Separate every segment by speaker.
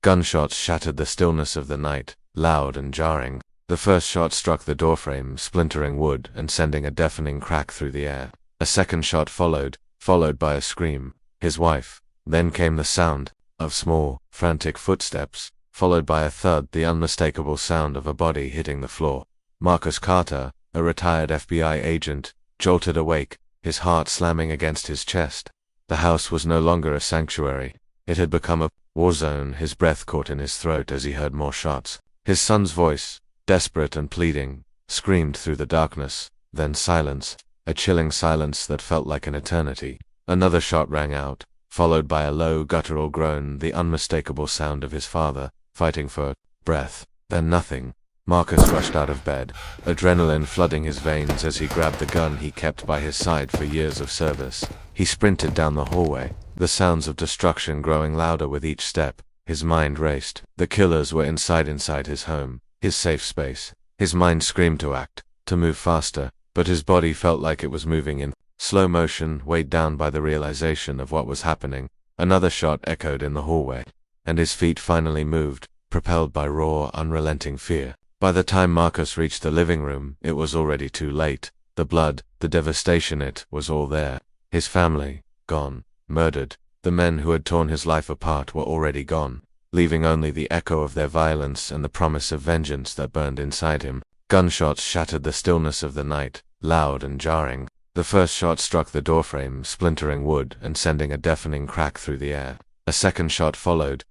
Speaker 1: Gunshots shattered the stillness of the night, loud and jarring. The first shot struck the doorframe, splintering wood and sending a deafening crack through the air. A second shot followed by a scream. His wife. Then came the sound of small, frantic footsteps, followed by a thud, the unmistakable sound of a body hitting the floor. Marcus Carter, a retired FBI agent, jolted awake, his heart slamming against his chest. The house was no longer a sanctuary. It had become a war zone. His breath caught in his throat as he heard more shots. His son's voice, desperate and pleading, screamed through the darkness. Then silence, a chilling silence that felt like an eternity. Another shot rang out, followed by a low guttural groan, the unmistakable sound of his father, fighting for breath. Then nothing. Marcus rushed out of bed, adrenaline flooding his veins as he grabbed the gun he kept by his side for years of service. He sprinted down the hallway, the sounds of destruction growing louder with each step. His mind raced. The killers were inside his home, his safe space. His mind screamed to act, to move faster, but his body felt like it was moving in slow motion, weighed down by the realization of what was happening. Another shot echoed in the hallway, and his feet finally moved, propelled by raw, unrelenting fear. By the time Marcus reached the living room, it was already too late. The blood, the devastation, it was all there. His family, gone, murdered. The men who had torn his life apart were already gone, leaving only the echo of their violence and the promise of vengeance that burned inside him. Gunshots shattered the stillness of the night, loud and jarring. The first shot struck the doorframe, splintering wood and sending a deafening crack through the air. A second shot followed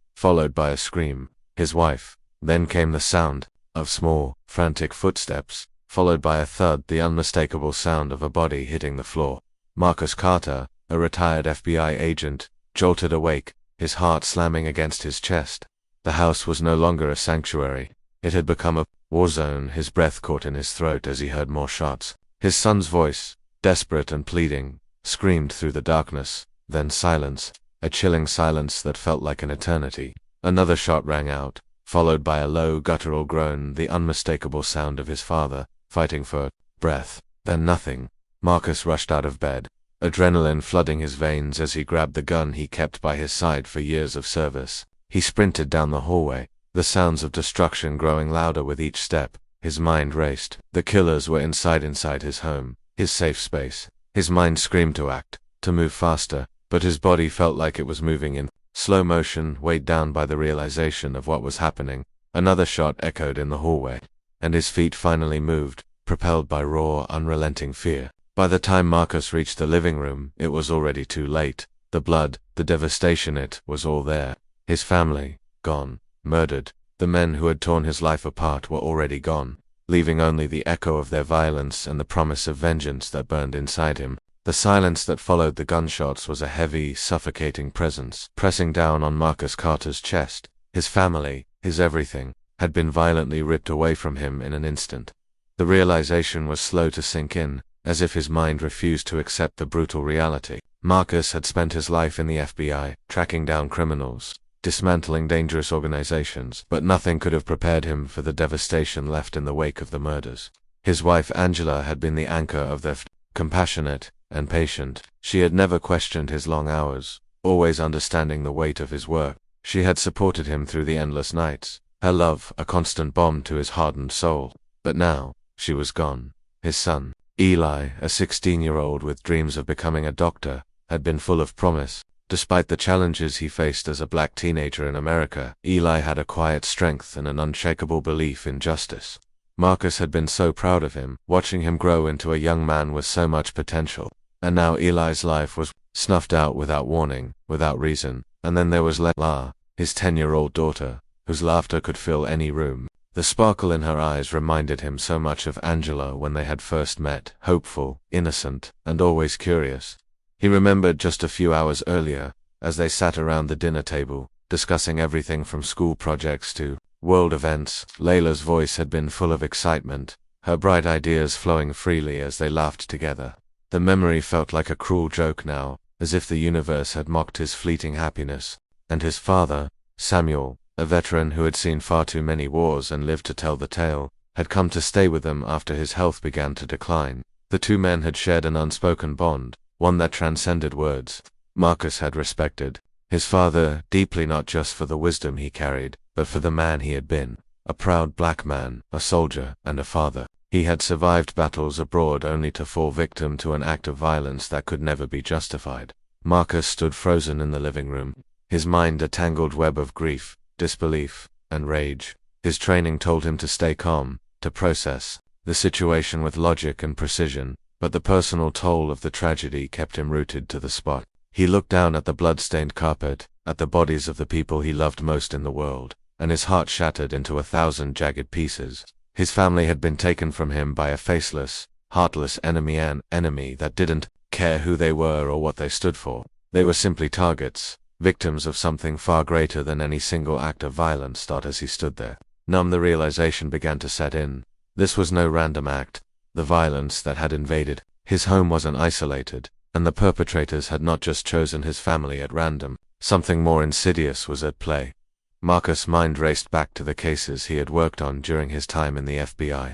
Speaker 1: by a scream. His wife. Then came the sound of small, frantic footsteps, followed by a thud, the unmistakable sound of a body hitting the floor. Marcus Carter, a retired FBI agent, jolted awake, his heart slamming against his chest. The house was no longer a sanctuary. It had become a war zone. His breath caught in his throat as he heard more shots. His son's voice, desperate and pleading, screamed through the darkness. Then silence, a chilling silence that felt like an eternity. Another shot rang out, followed by a low guttural groan, the unmistakable sound of his father, fighting for breath. Then nothing. Marcus rushed out of bed, adrenaline flooding his veins as he grabbed the gun he kept by his side for years of service. He sprinted down the hallway, the sounds of destruction growing louder with each step. His mind raced. The killers were inside his home, his safe space. His mind screamed to act, to move faster, but his body felt like it was moving in slow motion, weighed down by the realization of what was happening. Another shot echoed in the hallway, and his feet finally moved, propelled by raw, unrelenting fear. By the time Marcus reached the living room, it was already too late. The blood, the devastation, it was all there. His family, gone, murdered. The men who had torn his life apart were already gone, leaving only the echo of their violence and the promise of vengeance that burned inside him. The silence that followed the gunshots was a heavy, suffocating presence, pressing down on Marcus Carter's chest. His family, his everything, had been violently ripped away from him in an instant. The realization was slow to sink in, as if his mind refused to accept the brutal reality. Marcus had spent his life in the FBI, tracking down criminals, dismantling dangerous organizations, but nothing could have prepared him for the devastation left in the wake of the murders. His wife Angela had been the anchor of their compassionate and patient. She had never questioned his long hours, always understanding the weight of his work. She had supported him through the endless nights, her love a constant balm to his hardened soul. But now, she was gone. His son, Eli, a 16-year-old with dreams of becoming a doctor, had been full of promise. Despite the challenges he faced as a black teenager in America, Eli had a quiet strength and an unshakable belief in justice. Marcus had been so proud of him, watching him grow into a young man with so much potential. And now Eli's life was snuffed out without warning, without reason. And then there was Lela, his 10-year-old daughter, whose laughter could fill any room. The sparkle in her eyes reminded him so much of Angela when they had first met, hopeful, innocent, and always curious. He remembered just a few hours earlier, as they sat around the dinner table, discussing everything from school projects to world events. Layla's voice had been full of excitement, her bright ideas flowing freely as they laughed together. The memory felt like a cruel joke now, as if the universe had mocked his fleeting happiness. And his father, Samuel, a veteran who had seen far too many wars and lived to tell the tale, had come to stay with them after his health began to decline. The two men had shared an unspoken bond, one that transcended words. Marcus had respected His father, deeply, not just for the wisdom he carried, but for the man he had been. A proud black man, a soldier, and a father. He had survived battles abroad only to fall victim to an act of violence that could never be justified. Marcus stood frozen in the living room, his mind a tangled web of grief, disbelief, and rage. His training told him to stay calm, to process the situation with logic and precision, but the personal toll of the tragedy kept him rooted to the spot. He looked down at the blood-stained carpet, at the bodies of the people he loved most in the world, and his heart shattered into 1,000 jagged pieces. His family had been taken from him by a faceless, heartless enemy, an enemy that didn't care who they were or what they stood for. They were simply targets, victims of something far greater than any single act of violence. As he stood there, numb, the realization began to set in. This was no random act. The violence that had invaded his home wasn't isolated, and the perpetrators had not just chosen his family at random. Something more insidious was at play. Marcus' mind raced back to the cases he had worked on during his time in the FBI.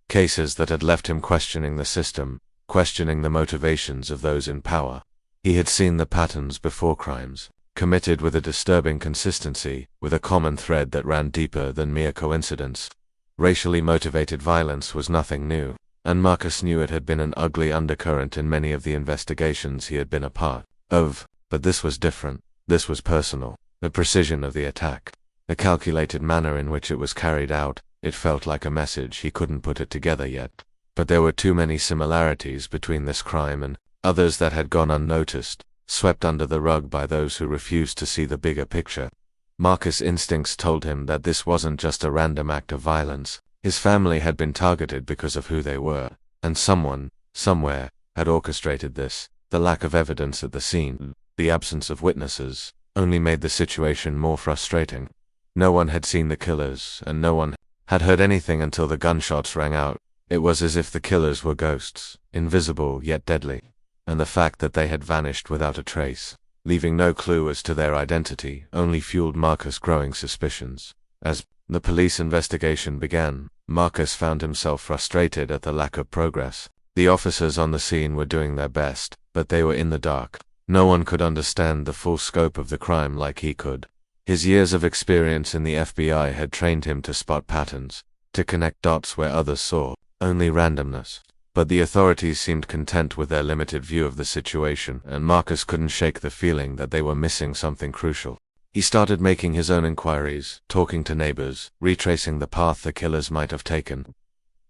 Speaker 1: Cases that had left him questioning the system, questioning the motivations of those in power. He had seen the patterns before: crimes committed with a disturbing consistency, with a common thread that ran deeper than mere coincidence. Racially motivated violence was nothing new, and Marcus knew it had been an ugly undercurrent in many of the investigations he had been a part of. But this was different. This was personal. The precision of the attack, the calculated manner in which it was carried out, it felt like a message. He couldn't put it together yet. But there were too many similarities between this crime and others that had gone unnoticed, swept under the rug by those who refused to see the bigger picture. Marcus' instincts told him that this wasn't just a random act of violence. His family had been targeted because of who they were, and someone, somewhere, had orchestrated this. The lack of evidence at the scene, the absence of witnesses, only made the situation more frustrating. No one had seen the killers, and no one had heard anything until the gunshots rang out. It was as if the killers were ghosts, invisible yet deadly, and the fact that they had vanished without a trace, leaving no clue as to their identity, only fueled Marcus' growing suspicions. As the police investigation began, Marcus found himself frustrated at the lack of progress. The officers on the scene were doing their best, but they were in the dark. No one could understand the full scope of the crime like he could. His years of experience in the FBI had trained him to spot patterns, to connect dots where others saw only randomness. But the authorities seemed content with their limited view of the situation, and Marcus couldn't shake the feeling that they were missing something crucial. He started making his own inquiries, talking to neighbors, retracing the path the killers might have taken.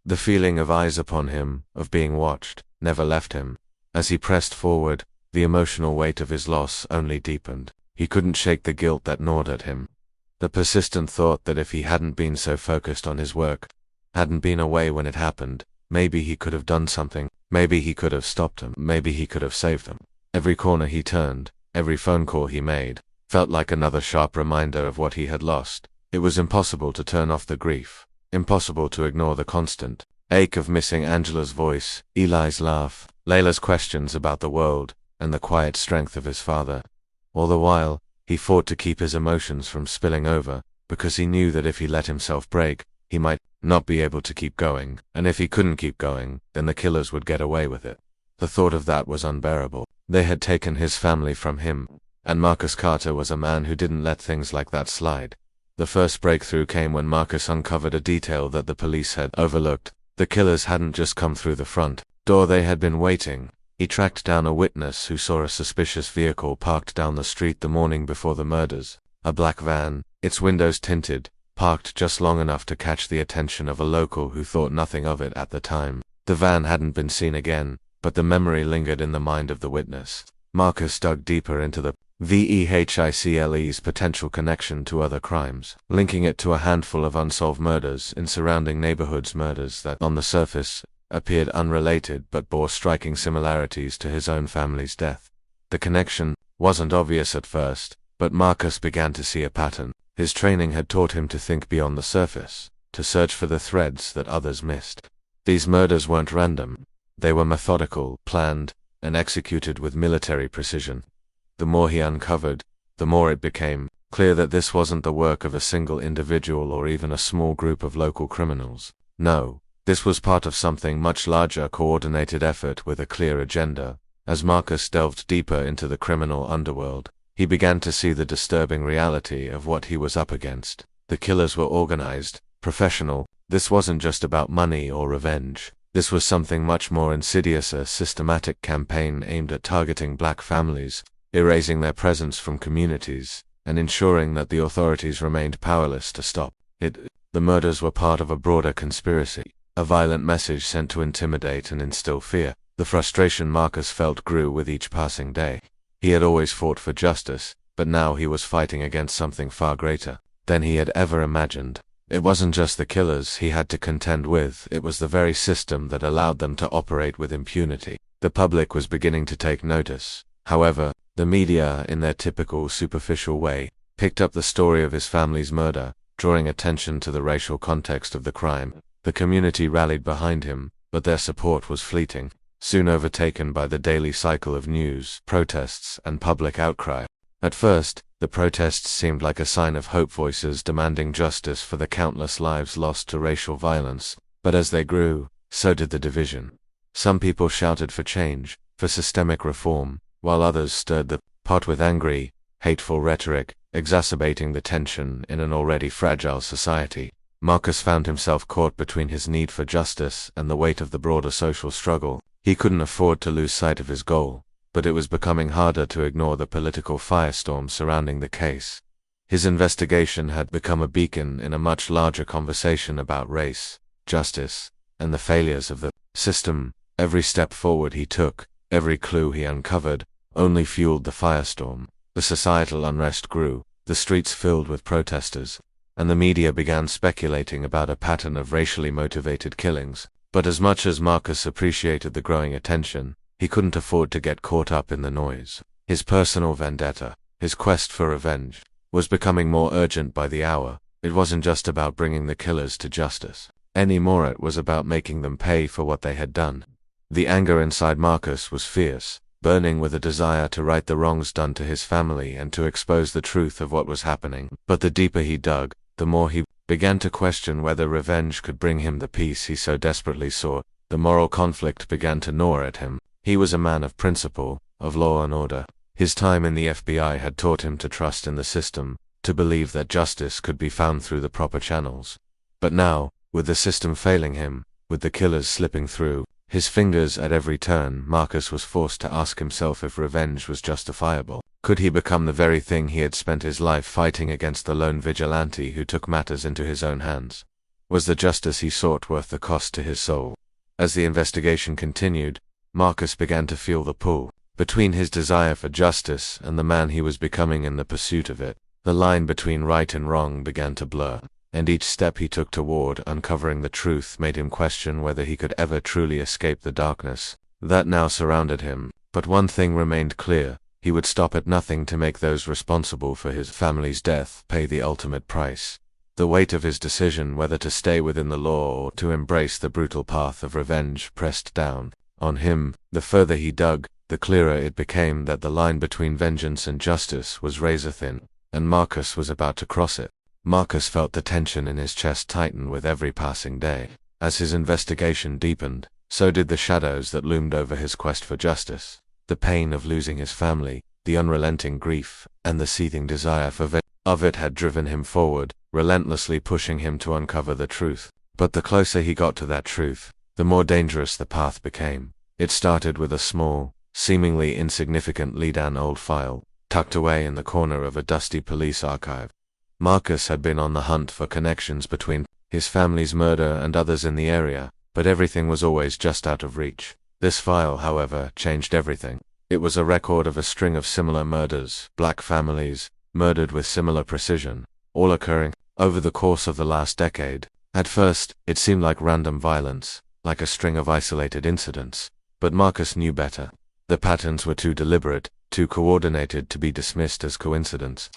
Speaker 1: The feeling of eyes upon him, of being watched, never left him. As he pressed forward, the emotional weight of his loss only deepened. He couldn't shake the guilt that gnawed at him. The persistent thought that if he hadn't been so focused on his work, hadn't been away when it happened, maybe he could have done something, maybe he could have stopped them, maybe he could have saved them. Every corner he turned, every phone call he made, felt like another sharp reminder of what he had lost. It was impossible to turn off the grief, impossible to ignore the constant ache of missing Angela's voice, Eli's laugh, Layla's questions about the world, and the quiet strength of his father. All the while, he fought to keep his emotions from spilling over, because he knew that if he let himself break, he might not be able to keep going, and if he couldn't keep going, then the killers would get away with it. The thought of that was unbearable. They had taken his family from him, and Marcus Carter was a man who didn't let things like that slide. The first breakthrough came when Marcus uncovered a detail that the police had overlooked. The killers hadn't just come through the front door, they had been waiting. He tracked down a witness who saw a suspicious vehicle parked down the street the morning before the murders. A black van, its windows tinted, parked just long enough to catch the attention of a local who thought nothing of it at the time. The van hadn't been seen again, but the memory lingered in the mind of the witness. Marcus dug deeper into the vehicle's potential connection to other crimes, linking it to a handful of unsolved murders in surrounding neighborhoods, murders that, on the surface, appeared unrelated but bore striking similarities to his own family's death. The connection wasn't obvious at first, but Marcus began to see a pattern. His training had taught him to think beyond the surface, to search for the threads that others missed. These murders weren't random. They were methodical, planned, and executed with military precision. The more he uncovered, the more it became clear that this wasn't the work of a single individual or even a small group of local criminals. No. This was part of something much larger, a coordinated effort with a clear agenda. As Marcus delved deeper into the criminal underworld, he began to see the disturbing reality of what he was up against. The killers were organized, professional. This wasn't just about money or revenge. This was something much more insidious, a systematic campaign aimed at targeting black families, erasing their presence from communities, and ensuring that the authorities remained powerless to stop it. The murders were part of a broader conspiracy, a violent message sent to intimidate and instill fear. The frustration Marcus felt grew with each passing day. He had always fought for justice, but now he was fighting against something far greater than he had ever imagined. It wasn't just the killers he had to contend with, it was the very system that allowed them to operate with impunity. The public was beginning to take notice. However, the media, in their typical superficial way, picked up the story of his family's murder, drawing attention to the racial context of the crime. The community rallied behind him, but their support was fleeting, soon overtaken by the daily cycle of news, protests, and public outcry. At first, the protests seemed like a sign of hope, voices demanding justice for the countless lives lost to racial violence. But as they grew, so did the division. Some people shouted for change, for systemic reform, while others stirred the pot with angry, hateful rhetoric, exacerbating the tension in an already fragile society. Marcus found himself caught between his need for justice and the weight of the broader social struggle. He couldn't afford to lose sight of his goal, but it was becoming harder to ignore the political firestorm surrounding the case. His investigation had become a beacon in a much larger conversation about race, justice, and the failures of the system. Every step forward he took, every clue he uncovered, only fueled the firestorm. The societal unrest grew, the streets filled with protesters, and the media began speculating about a pattern of racially motivated killings. But as much as Marcus appreciated the growing attention, he couldn't afford to get caught up in the noise. His personal vendetta, his quest for revenge, was becoming more urgent by the hour. It wasn't just about bringing the killers to justice anymore, it was about making them pay for what they had done. The anger inside Marcus was fierce, burning with a desire to right the wrongs done to his family and to expose the truth of what was happening. But the deeper he dug, the more he began to question whether revenge could bring him the peace he so desperately sought. The moral conflict began to gnaw at him. He was a man of principle, of law and order. His time in the FBI had taught him to trust in the system, to believe that justice could be found through the proper channels. But now, with the system failing him, with the killers slipping through his fingers at every turn, Marcus was forced to ask himself if revenge was justifiable. Could he become the very thing he had spent his life fighting against, the lone vigilante who took matters into his own hands? Was the justice he sought worth the cost to his soul? As the investigation continued, Marcus began to feel the pull between his desire for justice and the man he was becoming in the pursuit of it. The line between right and wrong began to blur, and each step he took toward uncovering the truth made him question whether he could ever truly escape the darkness that now surrounded him. But one thing remained clear: he would stop at nothing to make those responsible for his family's death pay the ultimate price. The weight of his decision whether to stay within the law or to embrace the brutal path of revenge pressed down on him. The further he dug, the clearer it became that the line between vengeance and justice was razor-thin, and Marcus was about to cross it. Marcus felt the tension in his chest tighten with every passing day. As his investigation deepened, so did the shadows that loomed over his quest for justice. The pain of losing his family, the unrelenting grief, and the seething desire for vengeance of it had driven him forward, relentlessly pushing him to uncover the truth. But the closer he got to that truth, the more dangerous the path became. It started with a small, seemingly insignificant lead-an old file, tucked away in the corner of a dusty police archive. Marcus had been on the hunt for connections between his family's murder and others in the area, but everything was always just out of reach. This file, however, changed everything. It was a record of a string of similar murders, black families, murdered with similar precision, all occurring over the course of the last decade. At first, it seemed like random violence, like a string of isolated incidents. But Marcus knew better. The patterns were too deliberate, too coordinated to be dismissed as coincidence.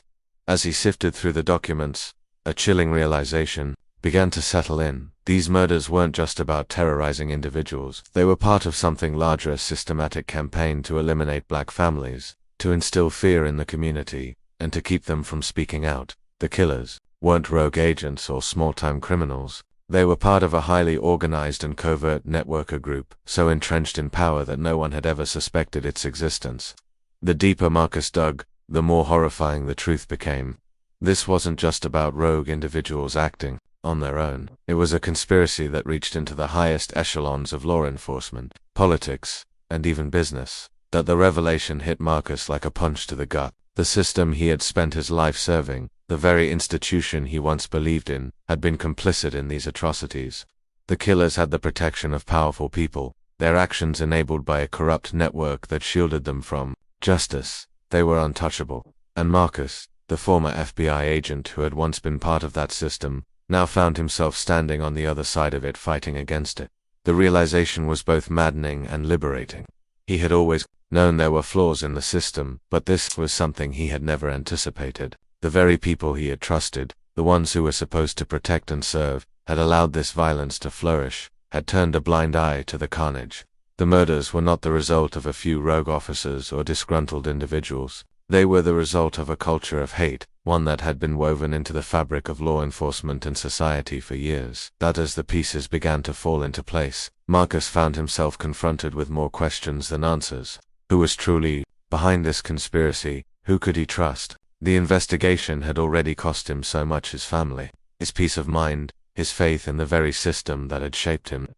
Speaker 1: As he sifted through the documents, a chilling realization began to settle in. These murders weren't just about terrorizing individuals. They were part of something larger, a systematic campaign to eliminate black families, to instill fear in the community, and to keep them from speaking out. The killers weren't rogue agents or small-time criminals. They were part of a highly organized and covert networker group, so entrenched in power that no one had ever suspected its existence. The deeper Marcus dug, the more horrifying the truth became. This wasn't just about rogue individuals acting on their own. It was a conspiracy that reached into the highest echelons of law enforcement, politics, and even business. That the revelation hit Marcus like a punch to the gut. The system he had spent his life serving, the very institution he once believed in, had been complicit in these atrocities. The killers had the protection of powerful people, their actions enabled by a corrupt network that shielded them from justice. They were untouchable. And Marcus, the former FBI agent who had once been part of that system, now found himself standing on the other side of it, fighting against it. The realization was both maddening and liberating. He had always known there were flaws in the system, but this was something he had never anticipated. The very people he had trusted, the ones who were supposed to protect and serve, had allowed this violence to flourish, had turned a blind eye to the carnage. The murders were not the result of a few rogue officers or disgruntled individuals. They were the result of a culture of hate, one that had been woven into the fabric of law enforcement and society for years. That as the pieces began to fall into place, Marcus found himself confronted with more questions than answers. Who was truly behind this conspiracy? Who could he trust? The investigation had already cost him so much: his family, his peace of mind, his faith in the very system that had shaped him.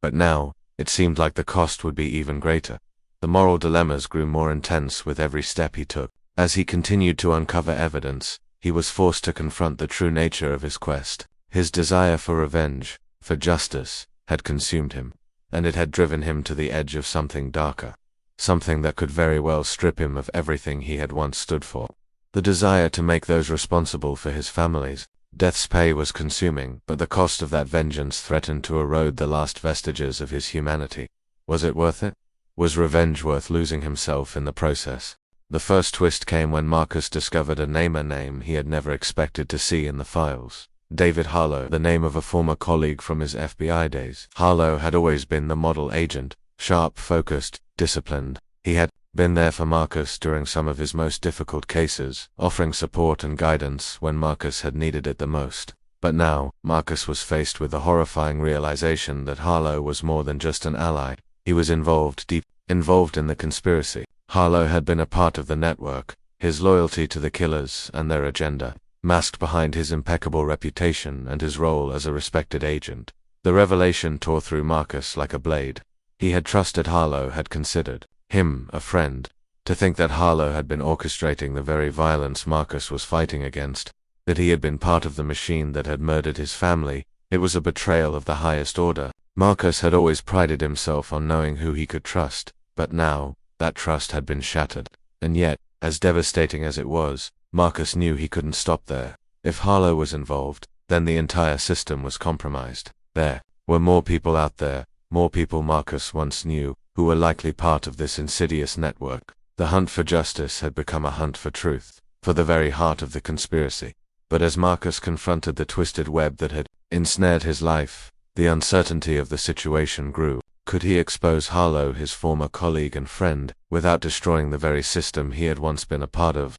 Speaker 1: But now, it seemed like the cost would be even greater. The moral dilemmas grew more intense with every step he took. As he continued to uncover evidence, he was forced to confront the true nature of his quest. His desire for revenge, for justice, had consumed him, and it had driven him to the edge of something darker, something that could very well strip him of everything he had once stood for. The desire to make those responsible for his family's death's pay was consuming, but the cost of that vengeance threatened to erode the last vestiges of his humanity. Was it worth it? Was revenge worth losing himself in the process? The first twist came when Marcus discovered a name he had never expected to see in the files. David Harlow, the name of a former colleague from his FBI days. Harlow had always been the model agent, sharp, focused, disciplined. He had been there for Marcus during some of his most difficult cases, offering support and guidance when Marcus had needed it the most. But now, Marcus was faced with the horrifying realization that Harlow was more than just an ally. He was deep involved in the conspiracy. Harlow had been a part of the network, his loyalty to the killers and their agenda, masked behind his impeccable reputation and his role as a respected agent. The revelation tore through Marcus like a blade. He had trusted Harlow, had considered him a friend. To think that Harlow had been orchestrating the very violence Marcus was fighting against, that he had been part of the machine that had murdered his family, it was a betrayal of the highest order. Marcus had always prided himself on knowing who he could trust, but now, that trust had been shattered. And yet, as devastating as it was, Marcus knew he couldn't stop there. If Harlow was involved, then the entire system was compromised. There were more people out there, more people Marcus once knew, who were likely part of this insidious network. The hunt for justice had become a hunt for truth, for the very heart of the conspiracy. But as Marcus confronted the twisted web that had ensnared his life, the uncertainty of the situation grew. Could he expose Harlow, his former colleague and friend, without destroying the very system he had once been a part of?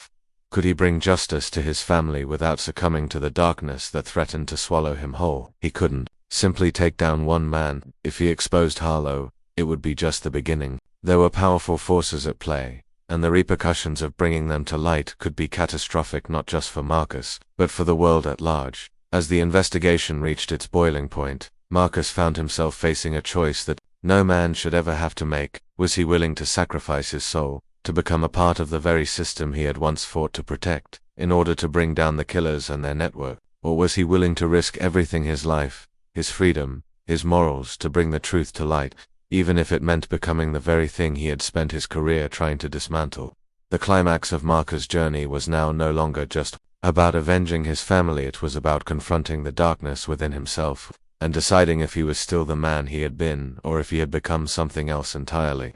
Speaker 1: Could he bring justice to his family without succumbing to the darkness that threatened to swallow him whole? He couldn't simply take down one man. If he exposed Harlow, it would be just the beginning. There were powerful forces at play, and the repercussions of bringing them to light could be catastrophic not just for Marcus, but for the world at large. As the investigation reached its boiling point, Marcus found himself facing a choice that no man should ever have to make. Was he willing to sacrifice his soul, to become a part of the very system he had once fought to protect, in order to bring down the killers and their network? Or was he willing to risk everything, his life, his freedom, his morals, to bring the truth to light, even if it meant becoming the very thing he had spent his career trying to dismantle? The climax of Marcus' journey was now no longer just about avenging his family. It was about confronting the darkness within himself, and deciding if he was still the man he had been, or if he had become something else entirely.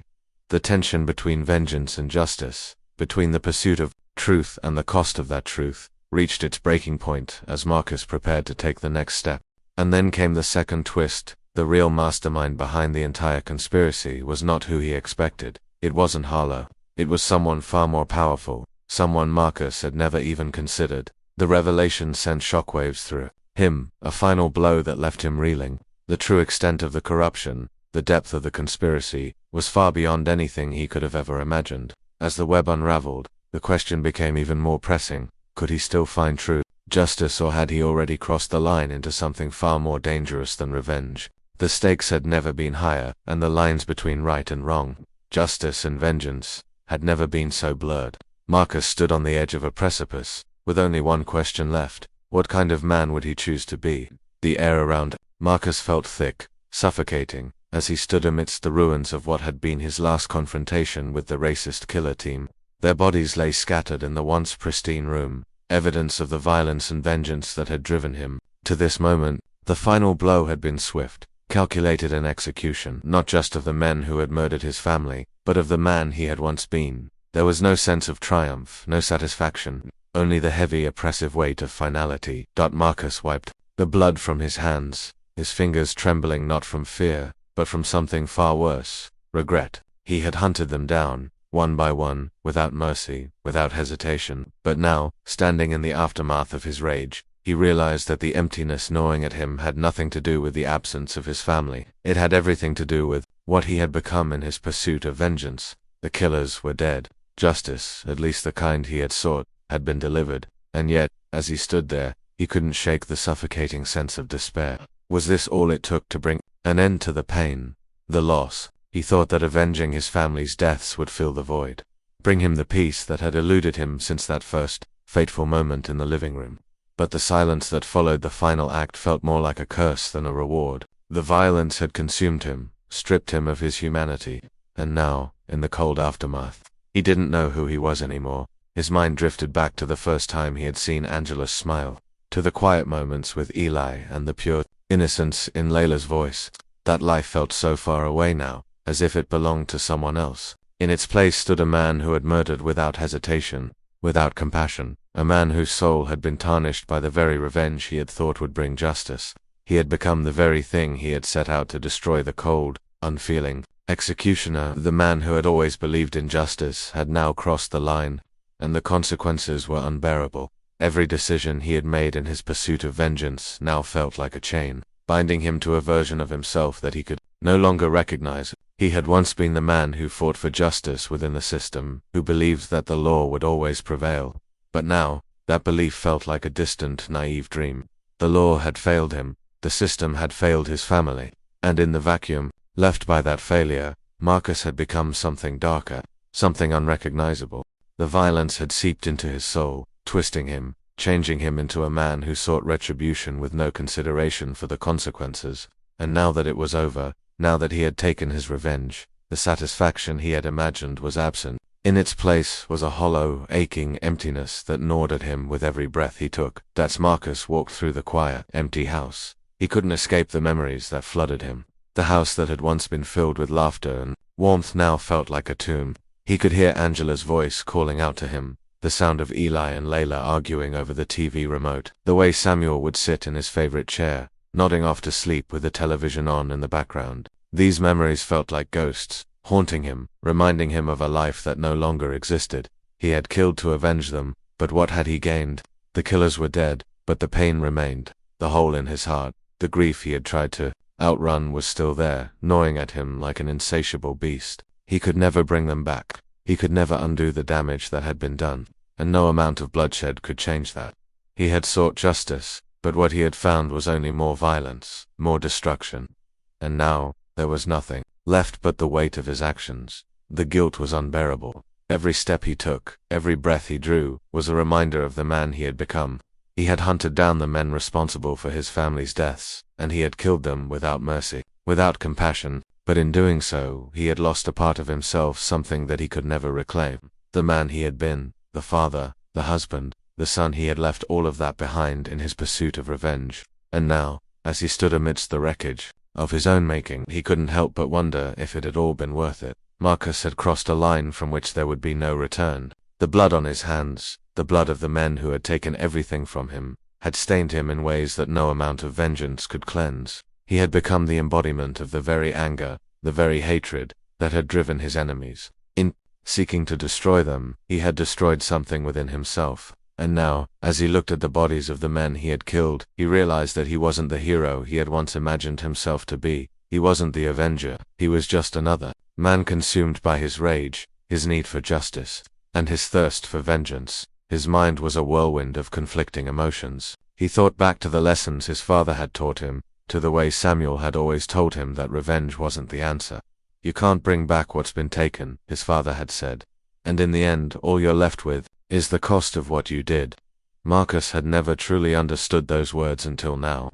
Speaker 1: The tension between vengeance and justice, between the pursuit of truth and the cost of that truth, reached its breaking point as Marcus prepared to take the next step. And then came the second twist. The real mastermind behind the entire conspiracy was not who he expected. It wasn't Harlow. It was someone far more powerful, someone Marcus had never even considered. The revelation sent shockwaves through him, a final blow that left him reeling. The true extent of the corruption, the depth of the conspiracy, was far beyond anything he could have ever imagined. As the web unraveled, The question became even more pressing. Could he still find true justice, or had he already crossed the line into something far more dangerous than revenge? The stakes had never been higher, and the lines between right and wrong, justice and vengeance, had never been so blurred. Marcus stood on the edge of a precipice, with only one question left. What kind of man would he choose to be? The air around Marcus felt thick, suffocating, as he stood amidst the ruins of what had been his last confrontation with the racist killer team. Their bodies lay scattered in the once pristine room, evidence of the violence and vengeance that had driven him to this moment. The final blow had been swift, calculated in execution, not just of the men who had murdered his family, but of the man he had once been. There was no sense of triumph, no satisfaction, only the heavy, oppressive weight of finality. Marcus wiped the blood from his hands, his fingers trembling not from fear, but from something far worse, regret. He had hunted them down, one by one, without mercy, without hesitation. But now, standing in the aftermath of his rage, he realized that the emptiness gnawing at him had nothing to do with the absence of his family. It had everything to do with what he had become in his pursuit of vengeance. The killers were dead. Justice, at least the kind he had sought, had been delivered. And yet, as he stood there, he couldn't shake the suffocating sense of despair. Was this all it took to bring an end to the pain, the loss? He thought that avenging his family's deaths would fill the void, bring him the peace that had eluded him since that first, fateful moment in the living room. But the silence that followed the final act felt more like a curse than a reward. The violence had consumed him, stripped him of his humanity, and now, in the cold aftermath, he didn't know who he was anymore. His mind drifted back to the first time he had seen Angela's smile, to the quiet moments with Eli and the pure innocence in Layla's voice. That life felt so far away now, as if it belonged to someone else. In its place stood a man who had murdered without hesitation, without compassion, a man whose soul had been tarnished by the very revenge he had thought would bring justice. He had become the very thing he had set out to destroy. The cold, unfeeling executioner, the man who had always believed in justice, had now crossed the line, and the consequences were unbearable. Every decision he had made in his pursuit of vengeance now felt like a chain, binding him to a version of himself that he could no longer recognize. He had once been the man who fought for justice within the system, who believed that the law would always prevail. But now, that belief felt like a distant, naive dream. The law had failed him, the system had failed his family, and in the vacuum left by that failure, Marcus had become something darker, something unrecognizable. The violence had seeped into his soul, twisting him, changing him into a man who sought retribution with no consideration for the consequences. And now that it was over, now that he had taken his revenge, the satisfaction he had imagined was absent. In its place was a hollow, aching emptiness that gnawed at him with every breath he took. As Marcus walked through the quiet, empty house, he couldn't escape the memories that flooded him. The house that had once been filled with laughter and warmth now felt like a tomb. He could hear Angela's voice calling out to him, the sound of Eli and Layla arguing over the TV remote, the way Samuel would sit in his favorite chair, nodding off to sleep with the television on in the background. These memories felt like ghosts, haunting him, reminding him of a life that no longer existed. He had killed to avenge them, but what had he gained? The killers were dead, but the pain remained. The hole in his heart, the grief he had tried to outrun was still there, gnawing at him like an insatiable beast. He could never bring them back. He could never undo the damage that had been done, and no amount of bloodshed could change that. He had sought justice, but what he had found was only more violence, more destruction. And now, there was nothing left but the weight of his actions. The guilt was unbearable. Every step he took, every breath he drew, was a reminder of the man he had become. He had hunted down the men responsible for his family's deaths, and he had killed them without mercy, without compassion, but in doing so, he had lost a part of himself, something that he could never reclaim. The man he had been, the father, the husband, the son, he had left all of that behind in his pursuit of revenge. And now, as he stood amidst the wreckage of his own making, he couldn't help but wonder if it had all been worth it. Marcus had crossed a line from which there would be no return. The blood on his hands, the blood of the men who had taken everything from him, had stained him in ways that no amount of vengeance could cleanse. He had become the embodiment of the very anger, the very hatred, that had driven his enemies. In seeking to destroy them, he had destroyed something within himself. And now, as he looked at the bodies of the men he had killed, he realized that he wasn't the hero he had once imagined himself to be. He wasn't the avenger. He was just another man consumed by his rage, his need for justice. and his thirst for vengeance. His mind was a whirlwind of conflicting emotions. He thought back to the lessons his father had taught him, to the way Samuel had always told him that revenge wasn't the answer. You can't bring back what's been taken, his father had said. And in the end, all you're left with is the cost of what you did. Marcus had never truly understood those words until now.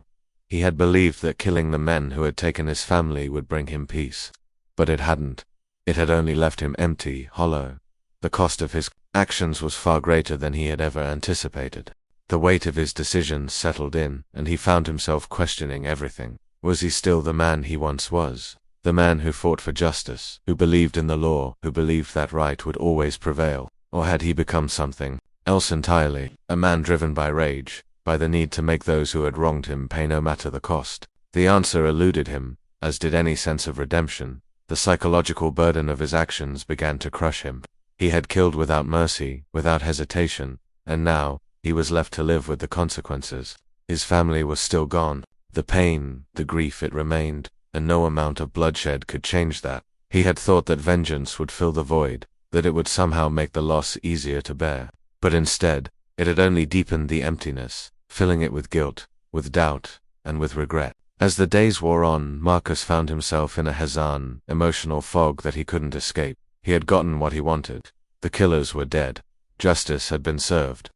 Speaker 1: He had believed that killing the men who had taken his family would bring him peace. But it hadn't. It had only left him empty, hollow. The cost of his actions was far greater than he had ever anticipated. The weight of his decisions settled in, and he found himself questioning everything. Was he still the man he once was? The man who fought for justice, who believed in the law, who believed that right would always prevail? Or had he become something else entirely, a man driven by rage, by the need to make those who had wronged him pay no matter the cost? The answer eluded him, as did any sense of redemption. The psychological burden of his actions began to crush him. He had killed without mercy, without hesitation, and now, he was left to live with the consequences. His family was still gone. The pain, the grief, it remained, and no amount of bloodshed could change that. He had thought that vengeance would fill the void, that it would somehow make the loss easier to bear. But instead, it had only deepened the emptiness, filling it with guilt, with doubt, and with regret. As the days wore on, Marcus found himself in a hazan, emotional fog that he couldn't escape. He had gotten what he wanted. The killers were dead. Justice had been served.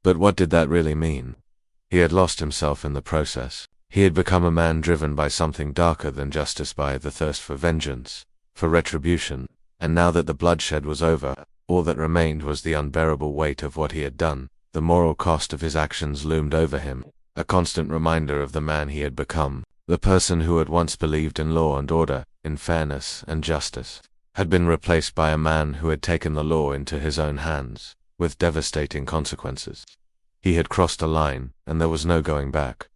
Speaker 1: But what did that really mean? He had lost himself in the process. He had become a man driven by something darker than justice, by the thirst for vengeance, for retribution. And now that the bloodshed was over, all that remained was the unbearable weight of what he had done. The moral cost of his actions loomed over him, a constant reminder of the man he had become. The person who had once believed in law and order, in fairness and justice, had been replaced by a man who had taken the law into his own hands, with devastating consequences. He had crossed a line, and there was no going back.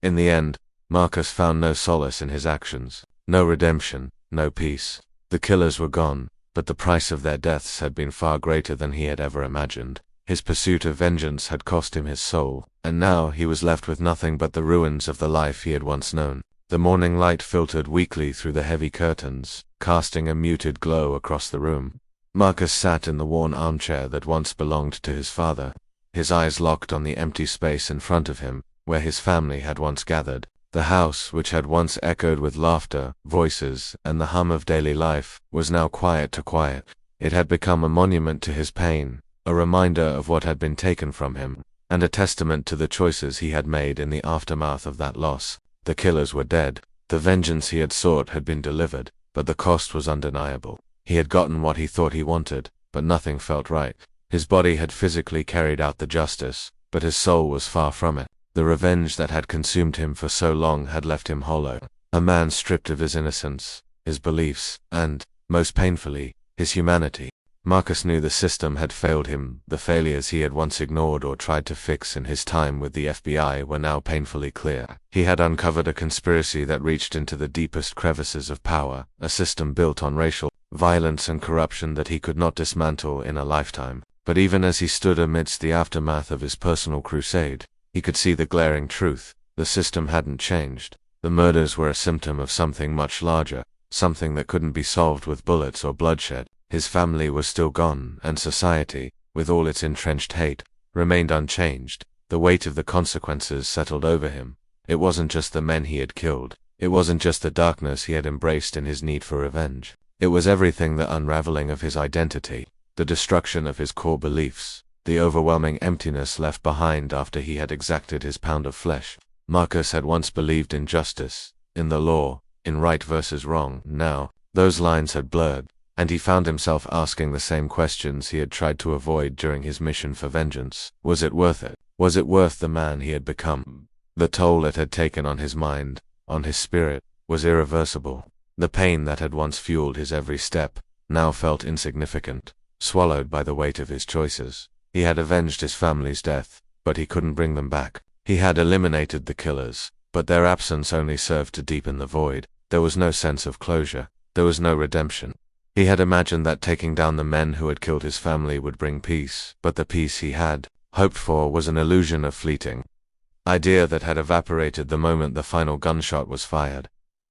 Speaker 1: In the end, Marcus found no solace in his actions, no redemption, no peace. The killers were gone, but the price of their deaths had been far greater than he had ever imagined. His pursuit of vengeance had cost him his soul, and now he was left with nothing but the ruins of the life he had once known. The morning light filtered weakly through the heavy curtains, casting a muted glow across the room. Marcus sat in the worn armchair that once belonged to his father, his eyes locked on the empty space in front of him, where his family had once gathered. The house, which had once echoed with laughter, voices, and the hum of daily life, was now quiet to quiet. It had become a monument to his pain, a reminder of what had been taken from him, and a testament to the choices he had made in the aftermath of that loss. The killers were dead. The vengeance he had sought had been delivered, but the cost was undeniable. He had gotten what he thought he wanted, but nothing felt right. His body had physically carried out the justice, but his soul was far from it. The revenge that had consumed him for so long had left him hollow, a man stripped of his innocence, his beliefs, and, most painfully, his humanity. Marcus knew the system had failed him. The failures he had once ignored or tried to fix in his time with the FBI were now painfully clear. He had uncovered a conspiracy that reached into the deepest crevices of power, a system built on racial violence and corruption that he could not dismantle in a lifetime. But even as he stood amidst the aftermath of his personal crusade, he could see the glaring truth. The system hadn't changed. The murders were a symptom of something much larger, something that couldn't be solved with bullets or bloodshed. His family was still gone, and society, with all its entrenched hate, remained unchanged. The weight of the consequences settled over him. It wasn't just the men he had killed. It wasn't just the darkness he had embraced in his need for revenge. It was everything: the unraveling of his identity, the destruction of his core beliefs, the overwhelming emptiness left behind after he had exacted his pound of flesh. Marcus had once believed in justice, in the law, in right versus wrong. Now, those lines had blurred, and he found himself asking the same questions he had tried to avoid during his mission for vengeance. Was it worth it? Was it worth the man he had become? The toll it had taken on his mind, on his spirit, was irreversible. The pain that had once fueled his every step now felt insignificant, swallowed by the weight of his choices. He had avenged his family's death, but he couldn't bring them back. He had eliminated the killers, but their absence only served to deepen the void. There was no sense of closure. There was no redemption. He had imagined that taking down the men who had killed his family would bring peace, but the peace he had hoped for was an illusion, of fleeting idea that had evaporated the moment the final gunshot was fired.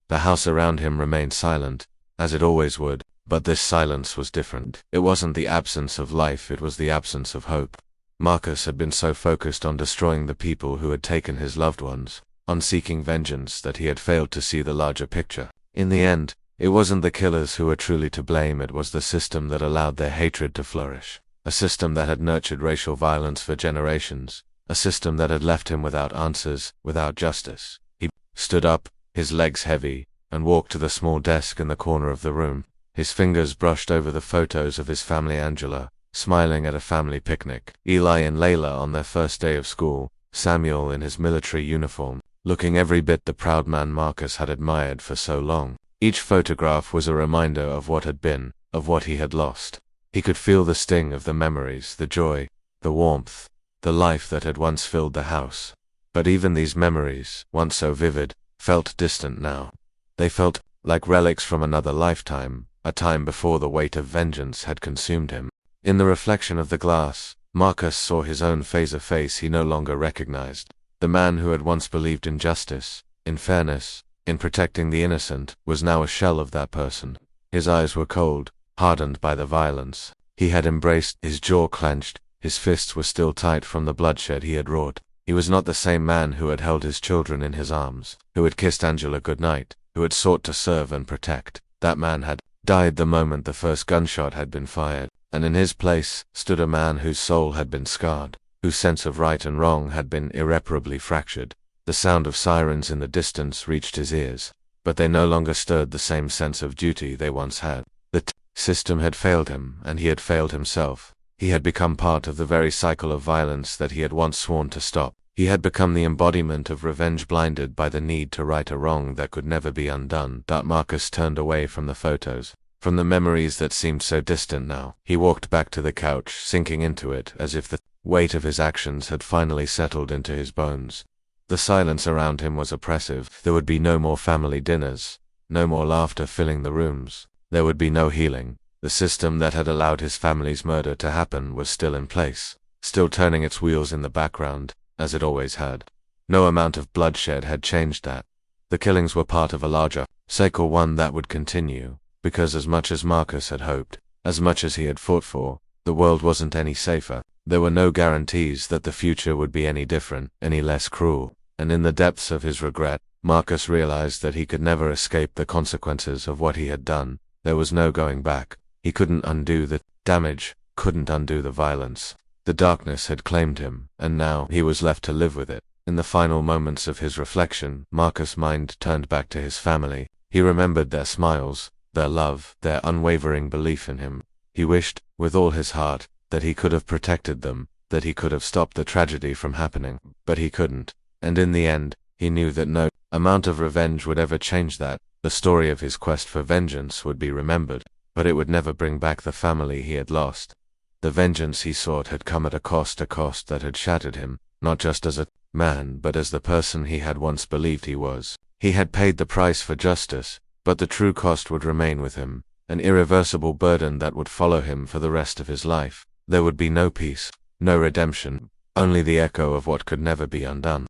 Speaker 1: The house around him remained silent, as it always would, But this silence was different. It wasn't the absence of life, it was the absence of hope. Marcus had been so focused on destroying the people who had taken his loved ones, on seeking vengeance, that he had failed to see the larger picture. In the end, it wasn't the killers who were truly to blame, it was the system that allowed their hatred to flourish. A system that had nurtured racial violence for generations. A system that had left him without answers, without justice. He stood up, his legs heavy, and walked to the small desk in the corner of the room. His fingers brushed over the photos of his family, Angela, smiling at a family picnic, Eli and Layla on their first day of school, Samuel in his military uniform, looking every bit the proud man Marcus had admired for so long. Each photograph was a reminder of what had been, of what he had lost. He could feel the sting of the memories, the joy, the warmth, the life that had once filled the house. But even these memories, once so vivid, felt distant now. They felt like relics from another lifetime, a time before the weight of vengeance had consumed him. In the reflection of the glass, Marcus saw his own face, a face he no longer recognized. The man who had once believed in justice, in fairness, in protecting the innocent, was now a shell of that person. His eyes were cold, hardened by the violence he had embraced, his jaw clenched, his fists were still tight from the bloodshed he had wrought. He was not the same man who had held his children in his arms, who had kissed Angela goodnight, who had sought to serve and protect. That man had died the moment the first gunshot had been fired, and in his place stood a man whose soul had been scarred, whose sense of right and wrong had been irreparably fractured. The sound of sirens in the distance reached his ears, but they no longer stirred the same sense of duty they once had. The system had failed him, and he had failed himself. He had become part of the very cycle of violence that he had once sworn to stop. He had become the embodiment of revenge, blinded by the need to right a wrong that could never be undone. Marcus turned away from the photos, from the memories that seemed so distant now. He walked back to the couch, sinking into it as if the weight of his actions had finally settled into his bones. The silence around him was oppressive. There would be no more family dinners, no more laughter filling the rooms. There would be no healing. The system that had allowed his family's murder to happen was still in place, still turning its wheels in the background, as it always had. No amount of bloodshed had changed that. The killings were part of a larger cycle, one that would continue, because as much as Marcus had hoped, as much as he had fought for, the world wasn't any safer. There were no guarantees that the future would be any different, any less cruel, and in the depths of his regret, Marcus realized that he could never escape the consequences of what he had done. There was no going back. He couldn't undo the damage, couldn't undo the violence. The darkness had claimed him, and now he was left to live with it. In the final moments of his reflection, Marcus' mind turned back to his family. He remembered their smiles, their love, their unwavering belief in him. He wished, with all his heart, that he could have protected them, that he could have stopped the tragedy from happening, but he couldn't. And in the end, he knew that no amount of revenge would ever change that. The story of his quest for vengeance would be remembered, but it would never bring back the family he had lost. The vengeance he sought had come at a cost that had shattered him, not just as a man, but as the person he had once believed he was. He had paid the price for justice, but the true cost would remain with him, an irreversible burden that would follow him for the rest of his life. There would be no peace, no redemption, only the echo of what could never be undone.